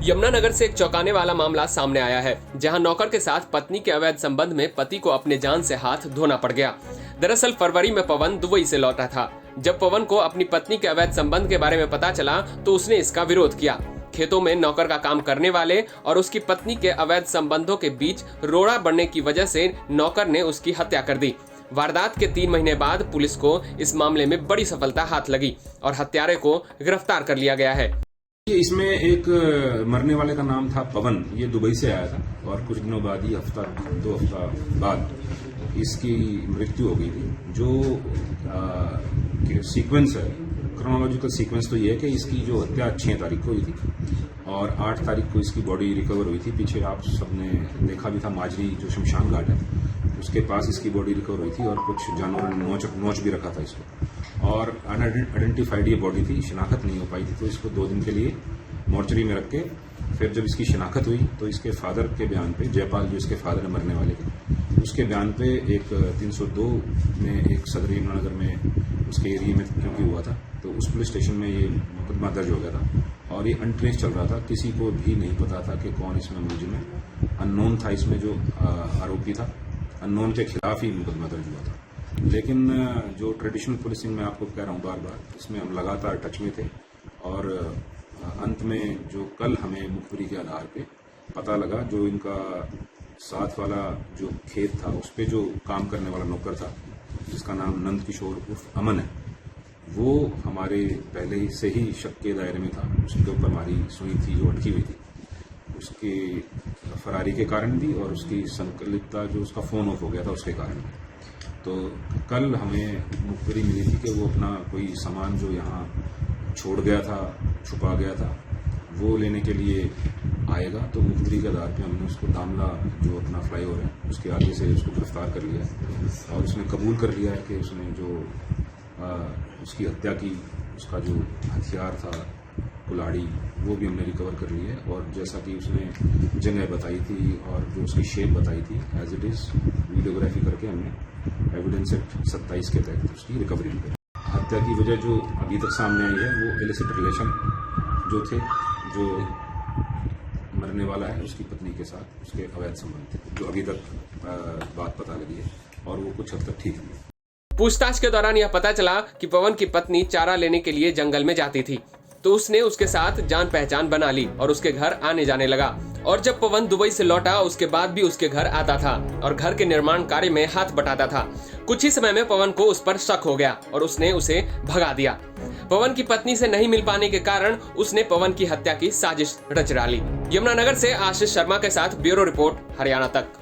यमुनानगर से एक चौंकाने वाला मामला सामने आया है, जहां नौकर के साथ पत्नी के अवैध संबंध में पति को अपने जान से हाथ धोना पड़ गया। दरअसल फरवरी में पवन दुबई से लौटा था। जब पवन को अपनी पत्नी के अवैध संबंध के बारे में पता चला तो उसने इसका विरोध किया। खेतों में नौकर का काम करने वाले और उसकी पत्नी के अवैध संबंधों के बीच रोड़ा बढ़ने की वजह से नौकर ने उसकी हत्या कर दी। वारदात के 3 महीने बाद पुलिस को इस मामले में बड़ी सफलता हाथ लगी और हत्यारे को गिरफ्तार कर लिया गया है। इसमें एक मरने वाले का नाम था पवन। ये दुबई से आया था और कुछ दिनों बाद ही 2 हफ्ता बाद इसकी मृत्यु हो गई थी। जो सीक्वेंस है, क्रोनोलॉजिकल सीक्वेंस तो ये है कि इसकी जो हत्या 6 तारीख को हुई थी और 8 तारीख को इसकी बॉडी रिकवर हुई थी। पीछे आप सबने देखा भी था, माजरी जो शमशान घाट है उसके पास इसकी बॉडी रिकवर हुई थी और कुछ जानवरों ने नोच भी रखा था इसको। और अनआइडेंटिफाइड ये बॉडी थी, शिनाख्त नहीं हो पाई थी, तो इसको 2 दिन के लिए मॉर्चरी में रख के फिर जब इसकी शिनाख्त हुई तो इसके फादर के बयान पे, जयपाल जो इसके फादर है मरने वाले के, उसके बयान पे एक 302 में एक सदर यमुनानगर में उसके एरिया में क्योंकि हुआ था तो उस पुलिस स्टेशन में ये मुकदमा दर्ज हो गया था और ये अनट्रेस चल रहा था। किसी को भी नहीं पता था कि कौन इसमें मुलजिम है। अननोन था इसमें जो आरोपी था, अननोन के खिलाफ ही मुकदमा दर्ज हुआ था। लेकिन जो ट्रेडिशनल पुलिसिंग में आपको कह रहा हूँ बार बार, इसमें हम लगातार टच में थे और अंत में जो कल हमें मुखबिरी के आधार पे पता लगा, जो इनका साथ वाला जो खेत था उस पे जो काम करने वाला नौकर था जिसका नाम नंद किशोर उर्फ अमन है, वो हमारे पहले से ही शक के दायरे में था। उसके ऊपर हमारी सुई थी जो अटकी हुई थी, उसकी फरारी के कारण भी और उसकी संकलितता जो उसका फोन ऑफ हो गया था उसके कारण। तो कल हमें मुखबिरी मिली थी कि वो अपना कोई सामान जो यहाँ छोड़ गया था, छुपा गया था, वो लेने के लिए आएगा। तो मुखबिरी के आधार पे हमने उसको दामला जो अपना फ्लाईओवर है उसके आगे से उसको गिरफ्तार कर लिया है और उसने कबूल कर लिया है कि उसने जो उसकी हत्या की, उसका जो हथियार था कुल्हाड़ी, वो भी हमने रिकवर कर ली है। और जैसा कि उसने जगह बताई थी और जो उसकी शेप बताई थी एज इट इज वीडियोग्राफी करके हमने एविडेंस एक्ट 27 के तहत उसकी रिकवरी भी करी। हत्या की वजह जो अभी तक सामने आई है वो इलिसिट रिलेशन जो थे, जो मरने वाला है उसकी पत्नी के साथ उसके अवैध संबंध थे, जो अभी तक बात पता लगी है और वो कुछ हद तक ठीक भी है। पूछताछ के दौरान यह पता चला कि पवन की पत्नी चारा लेने के लिए जंगल में जाती थी तो उसने उसके साथ जान पहचान बना ली और उसके घर आने जाने लगा। और जब पवन दुबई से लौटा उसके बाद भी उसके घर आता था और घर के निर्माण कार्य में हाथ बटाता था। कुछ ही समय में पवन को उस पर शक हो गया और उसने उसे भगा दिया। पवन की पत्नी से नहीं मिल पाने के कारण उसने पवन की हत्या की साजिश रच डाली। यमुनानगर से आशीष शर्मा के साथ ब्यूरो रिपोर्ट, हरियाणा तक।